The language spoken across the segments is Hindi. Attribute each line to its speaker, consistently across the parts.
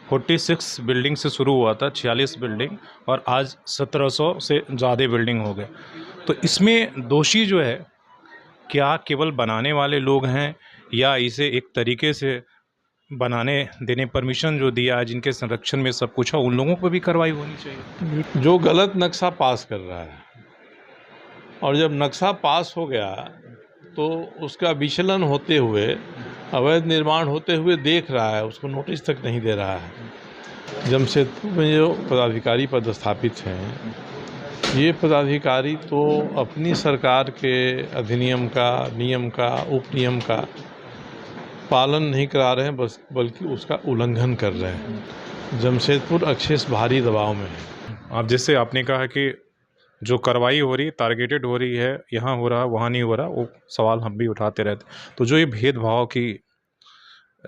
Speaker 1: 46 बिल्डिंग से शुरू हुआ था, 46 बिल्डिंग, और आज 1700 से ज़्यादा बिल्डिंग हो गए। तो इसमें दोषी जो है, क्या केवल बनाने वाले लोग हैं, या इसे एक तरीके से बनाने देने परमिशन जो दिया है, जिनके संरक्षण में सब कुछ है, उन लोगों पर भी कार्रवाई होनी चाहिए।
Speaker 2: जो गलत नक्शा पास कर रहा है, और जब नक्शा पास हो गया तो उसका विचलन होते हुए, अवैध निर्माण होते हुए देख रहा है, उसको नोटिस तक नहीं दे रहा है। जमशेदपुर में जो पदाधिकारी पदस्थापित हैं, ये पदाधिकारी तो अपनी सरकार के अधिनियम का, नियम का, उपनियम का पालन नहीं करा रहे हैं, बल्कि उसका उल्लंघन कर रहे हैं। जमशेदपुर अक्षेस भारी दबाव में है।
Speaker 1: आप जैसे आपने कहा कि जो कार्रवाई हो रही, टारगेटेड हो रही है, यहाँ हो रहा वहाँ नहीं हो रहा, वो सवाल हम भी उठाते रहते। तो जो ये भेदभाव की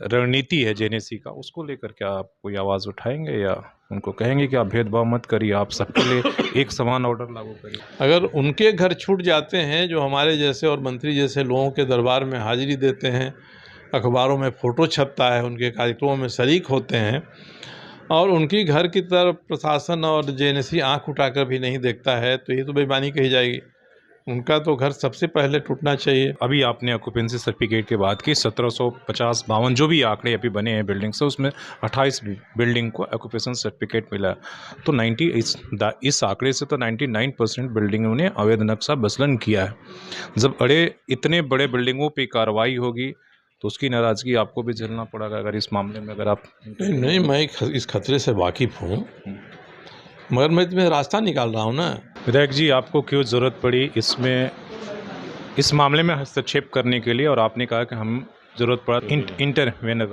Speaker 1: रणनीति है जेएनएससी का, उसको लेकर क्या आप कोई आवाज़ उठाएंगे, या उनको कहेंगे कि आप भेदभाव मत करिए, आप सबके लिए एक समान ऑर्डर लागू करिए?
Speaker 2: अगर उनके घर छूट जाते हैं, जो हमारे जैसे और मंत्री जैसे लोगों के दरबार में हाजिरी देते हैं, अखबारों में फ़ोटो छपता है, उनके कार्यक्रमों में शरीक होते हैं, और उनकी घर की तरफ प्रशासन और जेएनएससी आंख उठाकर भी नहीं देखता है, तो ये तो बेईमानी कही जाएगी। उनका तो घर सबसे पहले टूटना चाहिए।
Speaker 1: अभी आपने ऑक्यूपेंसी सर्टिफिकेट की बात की, 1750-52 जो भी आंकड़े अभी बने हैं बिल्डिंग से, उसमें 28 बिल्डिंग को ऑक्यूपेशन सर्टिफिकेट मिला। तो 90 इस आंकड़े से तो 99% बिल्डिंगों ने अवैध नक्शा बसलन किया है। जब इतने बड़े बिल्डिंगों पर कार्रवाई होगी, तो उसकी नाराज़गी आपको भी झेलना पड़ेगा। अगर इस मामले में अगर आप
Speaker 2: नहीं, मैं इस खतरे से वाकिफ़ हूँ, मगर मैं इसमें रास्ता निकाल रहा हूँ ना।
Speaker 1: विधायक जी, आपको क्यों ज़रूरत पड़ी इस मामले में हस्तक्षेप करने के लिए, और आपने कहा कि हम ज़रूरत पड़ा इंटरवेन?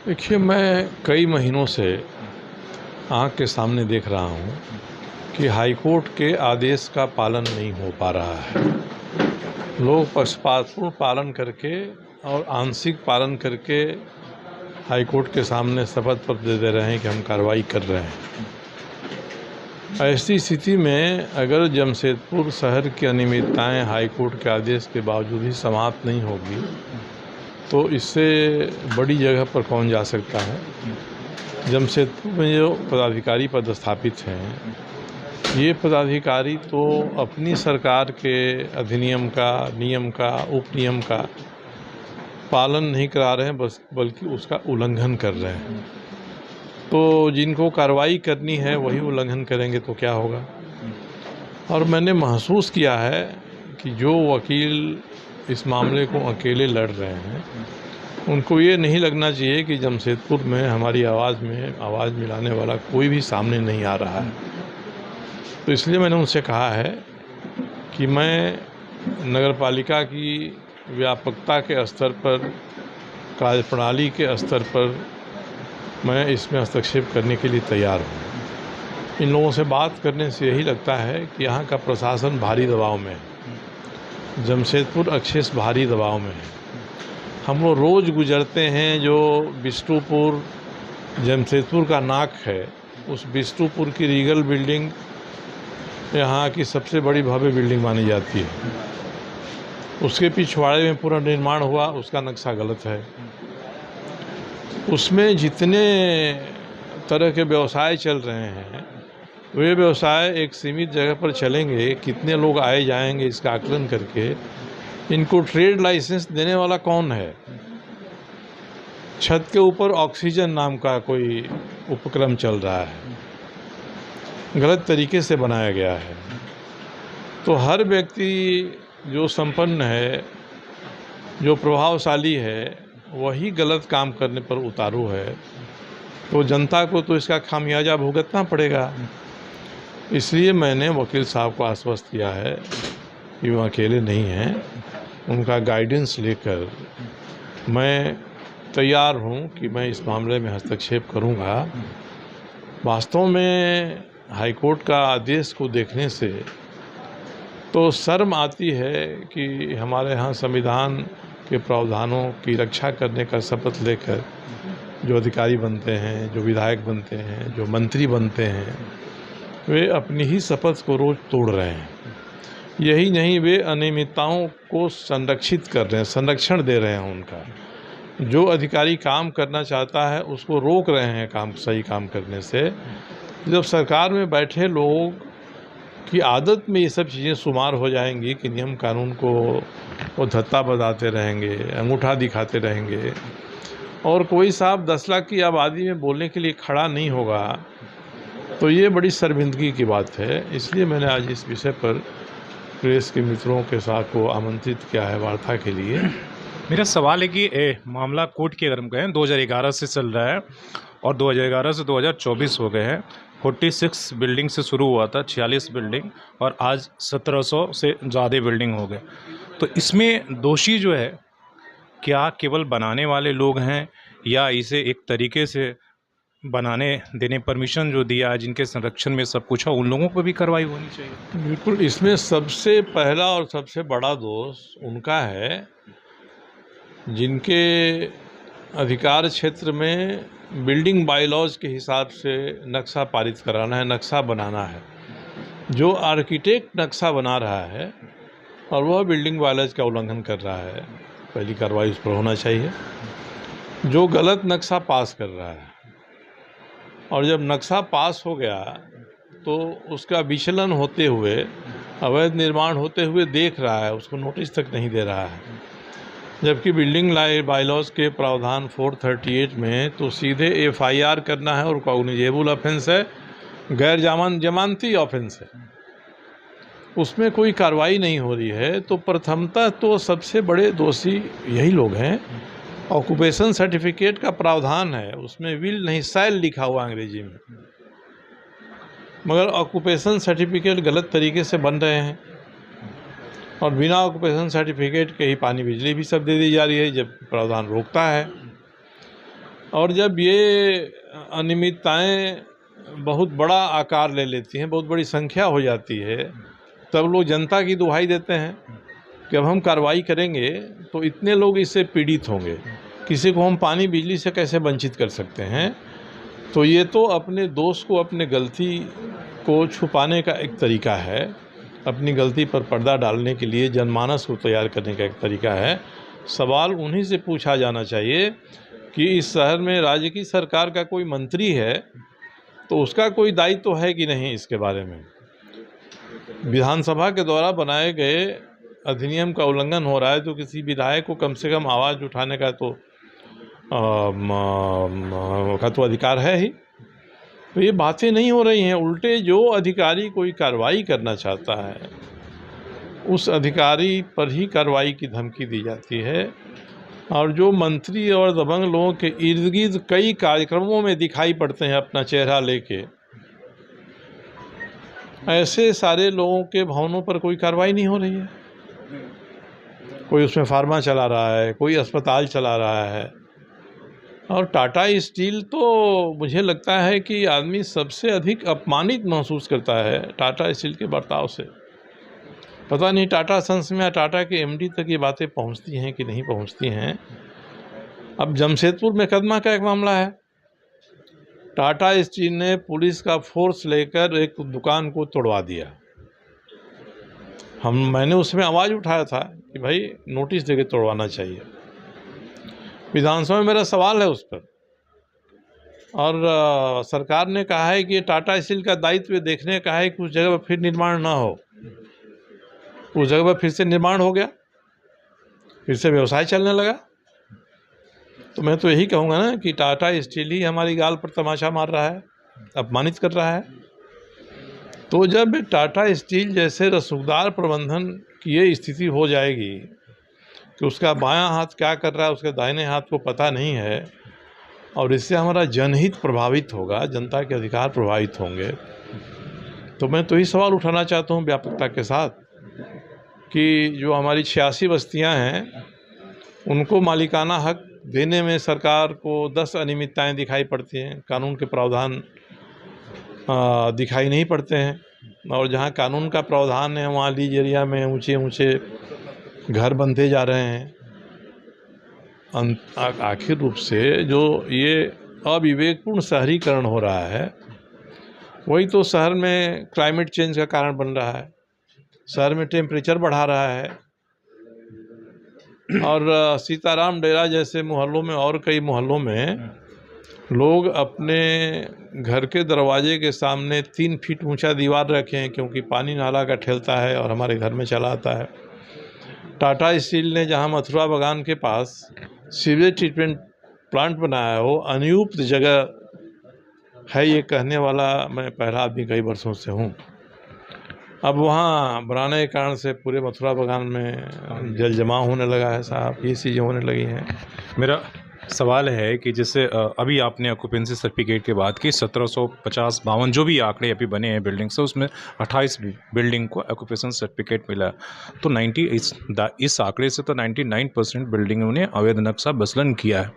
Speaker 2: देखिए, मैं कई महीनों से आँख के सामने देख रहा हूँ कि हाईकोर्ट के आदेश का पालन नहीं हो पा रहा है। लोग पक्षपातपूर्ण पालन करके और आंशिक पालन करके हाईकोर्ट के सामने शपथ पत्र दे रहे हैं कि हम कार्रवाई कर रहे हैं। ऐसी स्थिति में अगर जमशेदपुर शहर की अनियमितताएं हाईकोर्ट के आदेश के बावजूद ही समाप्त नहीं होगी, तो इससे बड़ी जगह पर कौन जा सकता है। जमशेदपुर में जो पदाधिकारी पदस्थापित हैं, ये पदाधिकारी तो अपनी सरकार के अधिनियम का, नियम का, उपनियम का पालन नहीं करा रहे हैं, बल्कि उसका उल्लंघन कर रहे हैं। तो जिनको कार्रवाई करनी है वही उल्लंघन करेंगे तो क्या होगा। और मैंने महसूस किया है कि जो वकील इस मामले को अकेले लड़ रहे हैं, उनको ये नहीं लगना चाहिए कि जमशेदपुर में हमारी आवाज़ मिलाने वाला कोई भी सामने नहीं आ रहा है। तो इसलिए मैंने उनसे कहा है कि मैं नगरपालिका की व्यापकता के स्तर पर, कार्यप्रणाली के स्तर पर मैं इसमें हस्तक्षेप करने के लिए तैयार हूँ। इन लोगों से बात करने से यही लगता है कि यहाँ का प्रशासन भारी दबाव में है। जमशेदपुर अक्षेस भारी दबाव में है। हम लोग रोज़ गुजरते हैं, जो बिष्टुपुर जमशेदपुर का नाक है, उस बिष्टुपुर की रीगल बिल्डिंग यहाँ की सबसे बड़ी भव्य बिल्डिंग मानी जाती है। उसके पिछवाड़े में पुनर्निर्माण हुआ, उसका नक्शा गलत है। उसमें जितने तरह के व्यवसाय चल रहे हैं, वे व्यवसाय एक सीमित जगह पर चलेंगे। कितने लोग आए जाएंगे, इसका आकलन करके इनको ट्रेड लाइसेंस देने वाला कौन है। छत के ऊपर ऑक्सीजन नाम का कोई उपक्रम चल रहा है, गलत तरीके से बनाया गया है। तो हर व्यक्ति जो संपन्न है, जो प्रभावशाली है, वही गलत काम करने पर उतारू है। तो जनता को तो इसका खामियाजा भुगतना पड़ेगा। इसलिए मैंने वकील साहब को आश्वस्त किया है कि वो अकेले नहीं हैं। उनका गाइडेंस लेकर मैं तैयार हूँ कि मैं इस मामले में हस्तक्षेप करूँगा। वास्तव में हाईकोर्ट का आदेश को देखने से तो शर्म आती है कि हमारे यहाँ संविधान के प्रावधानों की रक्षा करने का शपथ लेकर जो अधिकारी बनते हैं, जो विधायक बनते हैं, जो मंत्री बनते हैं, वे अपनी ही शपथ को रोज़ तोड़ रहे हैं। यही नहीं, वे अनियमितताओं को संरक्षित कर रहे हैं, संरक्षण दे रहे हैं उनका। जो अधिकारी काम करना चाहता है उसको रोक रहे हैं सही काम करने से। जब सरकार में बैठे लोग की आदत में ये सब चीज़ें शुमार हो जाएंगी कि नियम कानून को वो धत्ता बताते रहेंगे, अंगूठा दिखाते रहेंगे, और कोई साहब 10 लाख की आबादी में बोलने के लिए खड़ा नहीं होगा, तो ये बड़ी शर्मिंदगी की बात है। इसलिए मैंने आज इस विषय पर प्रेस के मित्रों के साथ को आमंत्रित किया है वार्ता के लिए।
Speaker 1: मेरा सवाल है कि मामला कोर्ट की अगर हम कहें 2011 से चल रहा है और 2011 से 2024 हो गए हैं। 46 बिल्डिंग से शुरू हुआ था, 46 बिल्डिंग, और आज 1700 से ज़्यादा बिल्डिंग हो गए। तो इसमें दोषी जो है, क्या केवल बनाने वाले लोग हैं, या इसे एक तरीके से बनाने देने परमिशन जो दिया है, जिनके संरक्षण में सब कुछ है, उन लोगों पर भी कार्रवाई होनी चाहिए?
Speaker 2: बिल्कुल, इसमें सबसे पहला और सबसे बड़ा दोष उनका है जिनके अधिकार क्षेत्र में बिल्डिंग बायलॉज के हिसाब से नक्शा पारित कराना है, नक्शा बनाना है। जो आर्किटेक्ट नक्शा बना रहा है और वह बिल्डिंग बायलॉज का उल्लंघन कर रहा है, पहली कार्रवाई उस पर होना चाहिए। जो गलत नक्शा पास कर रहा है, और जब नक्शा पास हो गया तो उसका विचलन होते हुए, अवैध निर्माण होते हुए देख रहा है, उसको नोटिस तक नहीं दे रहा है, जबकि बिल्डिंग बायलॉज के प्रावधान 438 में तो सीधे FIR करना है और कॉग्निजेबल ऑफेंस है, गैर जमानती ऑफेंस है, उसमें कोई कार्रवाई नहीं हो रही है। तो प्रथमतः तो सबसे बड़े दोषी यही लोग हैं। ऑक्यूपेशन सर्टिफिकेट का प्रावधान है, उसमें विल नहीं शैल लिखा हुआ अंग्रेजी में, मगर ऑक्यूपेशन सर्टिफिकेट गलत तरीके से बन रहे हैं और बिना ऑक्यूपेशन सर्टिफिकेट के ही पानी बिजली भी सब दे दी जा रही है, जब प्रावधान रोकता है। और जब ये अनियमितताएं बहुत बड़ा आकार ले लेती हैं, बहुत बड़ी संख्या हो जाती है, तब लोग जनता की दुहाई देते हैं कि अब हम कार्रवाई करेंगे तो इतने लोग इससे पीड़ित होंगे, किसी को हम पानी बिजली से कैसे वंचित कर सकते हैं। तो ये तो अपने दोष को, अपने गलती को छुपाने का एक तरीका है, अपनी गलती पर पर्दा डालने के लिए जनमानस को तैयार करने का एक तरीका है। सवाल उन्हीं से पूछा जाना चाहिए कि इस शहर में राज्य की सरकार का कोई मंत्री है तो उसका कोई दायित्व तो है कि नहीं इसके बारे में। विधानसभा के द्वारा बनाए गए अधिनियम का उल्लंघन हो रहा है तो किसी विधायक को कम से कम आवाज़ उठाने का तो अधिकार है ही। तो ये बातें नहीं हो रही हैं। उल्टे जो अधिकारी कोई कार्रवाई करना चाहता है उस अधिकारी पर ही कार्रवाई की धमकी दी जाती है, और जो मंत्री और दबंग लोगों के इर्द गिर्द कई कार्यक्रमों में दिखाई पड़ते हैं अपना चेहरा लेके, ऐसे सारे लोगों के भवनों पर कोई कार्रवाई नहीं हो रही है। कोई उसमें फार्मा चला रहा है, कोई अस्पताल चला रहा है। और टाटा स्टील तो मुझे लगता है कि आदमी सबसे अधिक अपमानित महसूस करता है टाटा स्टील के बर्ताव से। पता नहीं टाटा सन्स में या टाटा के MD तक ये बातें पहुंचती हैं कि नहीं पहुंचती हैं। अब जमशेदपुर मुकदमा का एक मामला है, टाटा स्टील ने पुलिस का फोर्स लेकर एक दुकान को तोड़वा दिया। मैंने उसमें आवाज़ उठाया था कि भाई नोटिस देके तोड़वाना चाहिए। विधानसभा में मेरा सवाल है उस पर, और सरकार ने कहा है कि ये टाटा स्टील का दायित्व देखने का है कि उस जगह पर फिर निर्माण ना हो। उस जगह पर फिर से निर्माण हो गया, फिर से व्यवसाय चलने लगा। तो मैं तो यही कहूँगा ना कि टाटा स्टील ही हमारी गाल पर तमाचा मार रहा है, अपमानित कर रहा है। तो जब टाटा स्टील जैसे रसूखदार प्रबंधन की ये स्थिति हो जाएगी कि उसका बायां हाथ क्या कर रहा है उसके दाहिने हाथ को पता नहीं है, और इससे हमारा जनहित प्रभावित होगा, जनता के अधिकार प्रभावित होंगे, तो मैं तो यही सवाल उठाना चाहता हूँ व्यापकता के साथ कि जो हमारी 86 बस्तियाँ हैं उनको मालिकाना हक देने में सरकार को 10 अनियमितताएँ दिखाई पड़ती हैं, कानून के प्रावधान दिखाई नहीं पड़ते हैं। और जहाँ कानून का प्रावधान है वहाँ लीज एरिया में ऊंचे ऊंचे घर बनते जा रहे हैं। आखिर रूप से जो ये अविवेकपूर्ण शहरीकरण हो रहा है वही तो शहर में क्लाइमेट चेंज का कारण बन रहा है, शहर में टेम्परेचर बढ़ा रहा है। और सीताराम डेरा जैसे मोहल्लों में और कई मोहल्लों में लोग अपने घर के दरवाजे के सामने 3 फीट ऊंचा दीवार रखे हैं, क्योंकि पानी नाला का ठेलता है और हमारे घर में चला आता है। टाटा स्टील ने जहां मथुरा बागान के पास सीवेज ट्रीटमेंट प्लांट बनाया हो, अनुपयुक्त जगह है ये कहने वाला मैं पहला आदमी कई वर्षों से हूँ। अब वहाँ बनाने के कारण से पूरे मथुरा बागान में जल जमाव होने लगा है साहब, ये चीज़ें होने लगी हैं।
Speaker 1: मेरा सवाल है कि जैसे अभी आपने ऑक्यूपेंसी सर्टिफिकेट की बात की, 1750-52 जो भी आंकड़े अभी बने हैं बिल्डिंग से, उसमें 28 बिल्डिंग को ऑक्यूपेशन सर्टिफिकेट मिला। तो 90 इस आंकड़े से तो 99% बिल्डिंगों ने अवैध नक्शा बसलन किया है।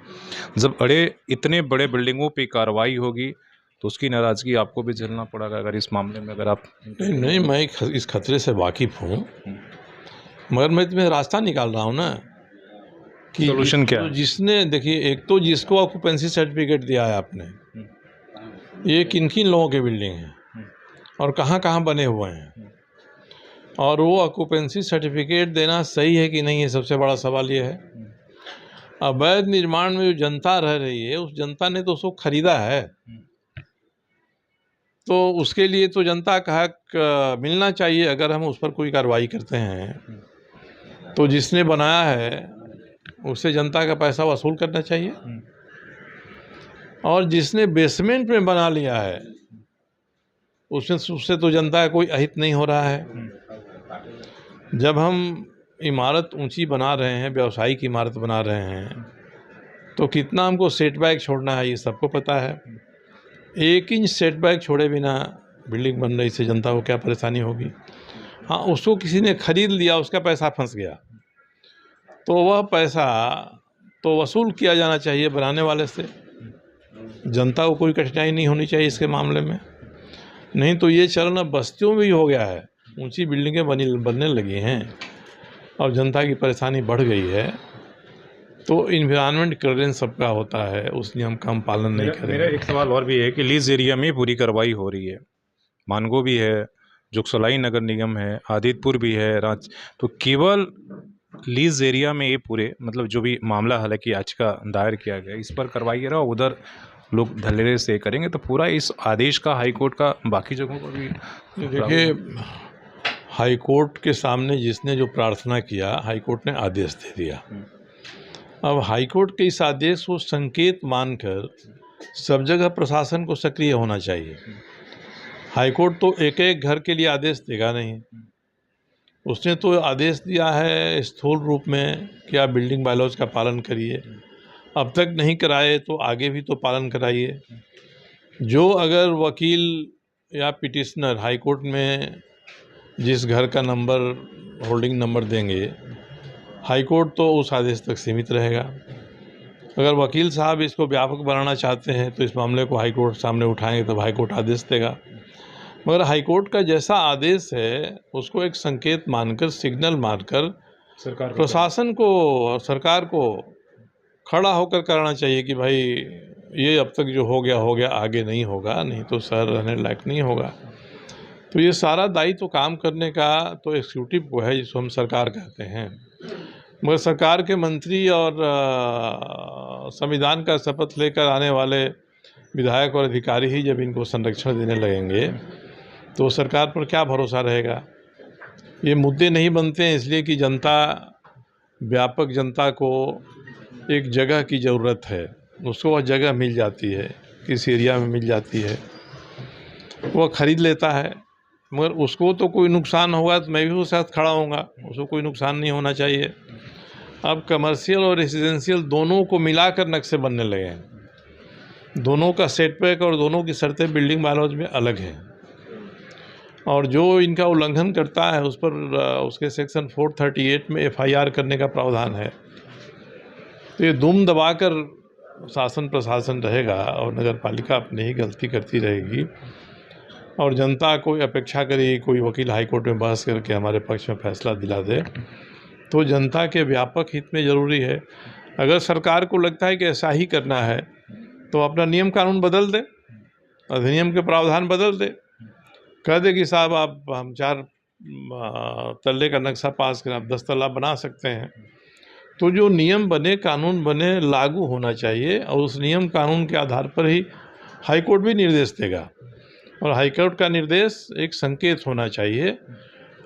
Speaker 1: जब इतने बड़े बिल्डिंगों पे कार्रवाई होगी तो उसकी नाराज़गी आपको भी झेलना पड़ेगा, अगर इस मामले में अगर आप
Speaker 2: नहीं, मैं इस खतरे से वाकिफ़ हूँ, मगर मैं तुम्हें रास्ता निकाल रहा हूँ ना कि
Speaker 1: सॉल्यूशन क्या
Speaker 2: तो
Speaker 1: है?
Speaker 2: जिसने देखिए, एक तो जिसको ऑक्यूपेंसी सर्टिफिकेट दिया है आपने, ये किन किन लोगों के बिल्डिंग है और कहाँ कहाँ बने हुए हैं, और वो ऑक्यूपेंसी सर्टिफिकेट देना सही है कि नहीं, है सबसे बड़ा सवाल ये है। अवैध निर्माण में जो जनता रह रही है, उस जनता ने तो उसको खरीदा है, तो उसके लिए तो जनता का हक मिलना चाहिए। अगर हम उस पर कोई कार्रवाई करते हैं तो जिसने बनाया है उससे जनता का पैसा वसूल करना चाहिए, और जिसने बेसमेंट में बना लिया है उससे तो जनता का कोई अहित नहीं हो रहा है। जब हम इमारत ऊंची बना रहे हैं, व्यावसायिक इमारत बना रहे हैं, तो कितना हमको सेटबैक छोड़ना है ये सबको पता है। 1 इंच सेटबैक छोड़े बिना बिल्डिंग बन रही से जनता को क्या परेशानी होगी। हाँ, उसको किसी ने खरीद लिया, उसका पैसा फंस गया, तो वह पैसा तो वसूल किया जाना चाहिए बनाने वाले से। जनता को कोई कठिनाई नहीं होनी चाहिए इसके मामले में। नहीं तो ये चलन अब बस्तियों में भी हो गया है, ऊंची बिल्डिंगें बनने लगी हैं और जनता की परेशानी बढ़ गई है। तो इन्वायरमेंट क्लियरेंस सबका होता है, उस नियम का हम पालन नहीं
Speaker 1: मेरा
Speaker 2: करेंगे।
Speaker 1: एक सवाल और भी है कि लीज एरिया में पूरी कार्रवाई हो रही है, मानगो भी है, जुगसलाई नगर निगम है, आदितपुर भी है, तो केवल लीज एरिया में ये पूरे मतलब जो भी मामला हालांकि याचिका दायर किया गया इस पर कार्रवाई रहा, उधर लोग धड़ल्ले से करेंगे, तो पूरा इस आदेश का हाई कोर्ट का बाकी जगहों पर भी
Speaker 2: देखिए, हाई कोर्ट के सामने जिसने जो प्रार्थना किया, हाई कोर्ट ने आदेश दे दिया। अब हाई कोर्ट के इस आदेश को संकेत मानकर सब जगह प्रशासन को सक्रिय होना चाहिए। हाई कोर्ट तो एक एक घर के लिए आदेश देगा नहीं, उसने तो आदेश दिया है स्थूल रूप में कि आप बिल्डिंग बायलॉज का पालन करिए। अब तक नहीं कराए तो आगे भी तो पालन कराइए। जो अगर वकील या पिटिशनर हाई कोर्ट में जिस घर का नंबर, होल्डिंग नंबर देंगे, हाई कोर्ट तो उस आदेश तक सीमित रहेगा। अगर वकील साहब इसको व्यापक बनाना चाहते हैं तो इस मामले को हाई कोर्ट सामने उठाएंगे, तब हाई कोर्ट आदेश देगा। मगर हाई कोर्ट का जैसा आदेश है उसको एक संकेत मानकर, सिग्नल मानकर
Speaker 1: सरकार
Speaker 2: प्रशासन को और सरकार को खड़ा होकर करना चाहिए कि भाई ये अब तक जो हो गया, आगे नहीं होगा, नहीं तो शहर रहने लायक नहीं होगा। तो ये सारा दायित्व काम करने का तो एग्जीक्यूटिव को है, जिसको हम सरकार कहते हैं। मगर सरकार के मंत्री और संविधान का शपथ लेकर आने वाले विधायक और अधिकारी ही जब इनको संरक्षण देने लगेंगे तो सरकार पर क्या भरोसा रहेगा। ये मुद्दे नहीं बनते हैं इसलिए कि जनता, व्यापक जनता को एक जगह की ज़रूरत है, उसको वह जगह मिल जाती है, किस एरिया में मिल जाती है, वह खरीद लेता है। मगर उसको तो कोई नुकसान होगा तो मैं भी उसके साथ खड़ा होऊंगा, उसको कोई नुकसान नहीं होना चाहिए। अब कमर्शियल और रेजिडेंशियल दोनों को मिलाकर नक्शे बनने लगे हैं, दोनों का सेटबैक और दोनों की शर्तें बिल्डिंग बायलॉज में अलग हैं, और जो इनका उल्लंघन करता है उस पर उसके सेक्शन 438 में FIR करने का प्रावधान है। तो ये दुम दबाकर शासन प्रशासन रहेगा और नगर पालिका अपनी ही गलती करती रहेगी, और जनता कोई अपेक्षा करेगी कोई वकील हाई कोर्ट में बहस करके हमारे पक्ष में फैसला दिला दे। तो जनता के व्यापक हित में ज़रूरी है। अगर सरकार को लगता है कि ऐसा ही करना है तो अपना नियम कानून बदल दे, अधिनियम के प्रावधान बदल दे, कह दे कि साहब आप हम 4 तल्ले का नक्शा पास करें, आप 10 तल्ला बना सकते हैं। तो जो नियम बने, कानून बने, लागू होना चाहिए और उस नियम कानून के आधार पर ही हाई कोर्ट भी निर्देश देगा। और हाई कोर्ट का निर्देश एक संकेत होना चाहिए।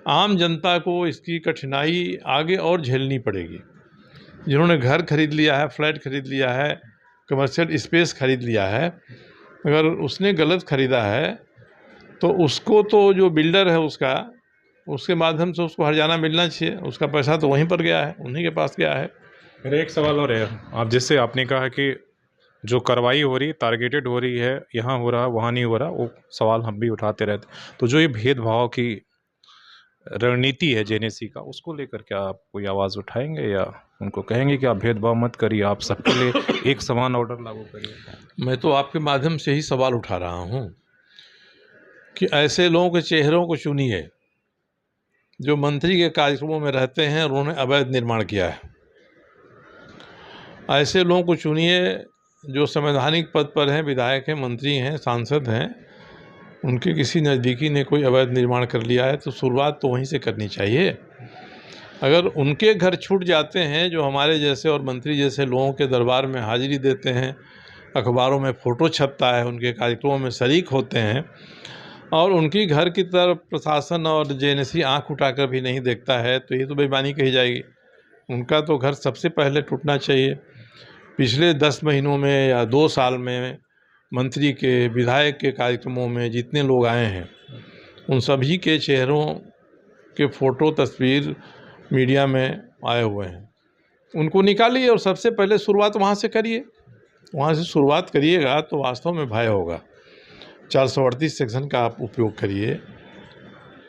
Speaker 2: आम जनता को इसकी कठिनाई आगे और झेलनी पड़ेगी। जिन्होंने घर खरीद लिया है, फ्लैट खरीद लिया है, कमर्शियल स्पेस खरीद लिया है, अगर उसने गलत खरीदा है तो उसको तो जो बिल्डर है उसके माध्यम से उसको हर्जाना मिलना चाहिए। उसका पैसा तो वहीं पर गया है, उन्हीं के पास गया है।
Speaker 1: मेरा एक सवाल और है, आप जैसे आपने कहा कि जो कार्रवाई हो रही टारगेटेड हो रही है, यहाँ हो रहा वहाँ नहीं हो रहा, वो सवाल हम भी उठाते रहते, तो जो ये भेदभाव की रणनीति है जेएनएससी का, उसको लेकर क्या आप कोई आवाज़ उठाएंगे या उनको कहेंगे कि आप भेदभाव मत करिए, आप सबके लिए एक समान ऑर्डर लागू करिए?
Speaker 2: मैं तो आपके माध्यम से ही सवाल उठा रहा हूँ कि ऐसे लोगों के चेहरों को चुनिए जो मंत्री के कार्यक्रमों में रहते हैं और उन्होंने अवैध निर्माण किया है। ऐसे लोगों को चुनिए जो संवैधानिक पद पर हैं, विधायक हैं, मंत्री हैं, सांसद हैं, उनके किसी नज़दीकी ने कोई अवैध निर्माण कर लिया है तो शुरुआत तो वहीं से करनी चाहिए। अगर उनके घर छूट जाते हैं, जो हमारे जैसे और मंत्री जैसे लोगों के दरबार में हाजिरी देते हैं, अखबारों में फ़ोटो छपता है, उनके कार्यक्रमों में शरीक होते हैं, और उनकी घर की तरफ प्रशासन और जेएनएससी आंख उठाकर भी नहीं देखता है, तो ये तो बेईमानी कही जाएगी। उनका तो घर सबसे पहले टूटना चाहिए। पिछले 10 महीनों में या 2 साल में मंत्री के, विधायक के कार्यक्रमों में जितने लोग आए हैं, उन सभी के चेहरों के फ़ोटो, तस्वीर मीडिया में आए हुए हैं। उनको निकालिए और सबसे पहले शुरुआत वहाँ से करिए। वहाँ से शुरुआत करिएगा तो वास्तव में भय होगा। 438 सेक्शन का आप उपयोग करिए।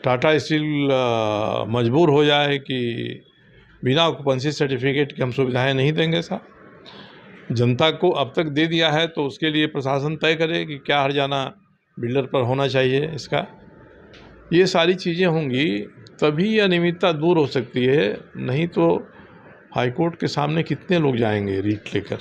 Speaker 2: टाटा स्टील मजबूर हो जाए कि बिना ऑक्यूपेंसी सर्टिफिकेट की हम सुविधाएं नहीं देंगे साहब। जनता को अब तक दे दिया है तो उसके लिए प्रशासन तय करे कि क्या हर्जाना बिल्डर पर होना चाहिए इसका। ये सारी चीज़ें होंगी तभी यह अनियमितता दूर हो सकती है, नहीं तो हाईकोर्ट के सामने कितने लोग जाएंगे रीट लेकर।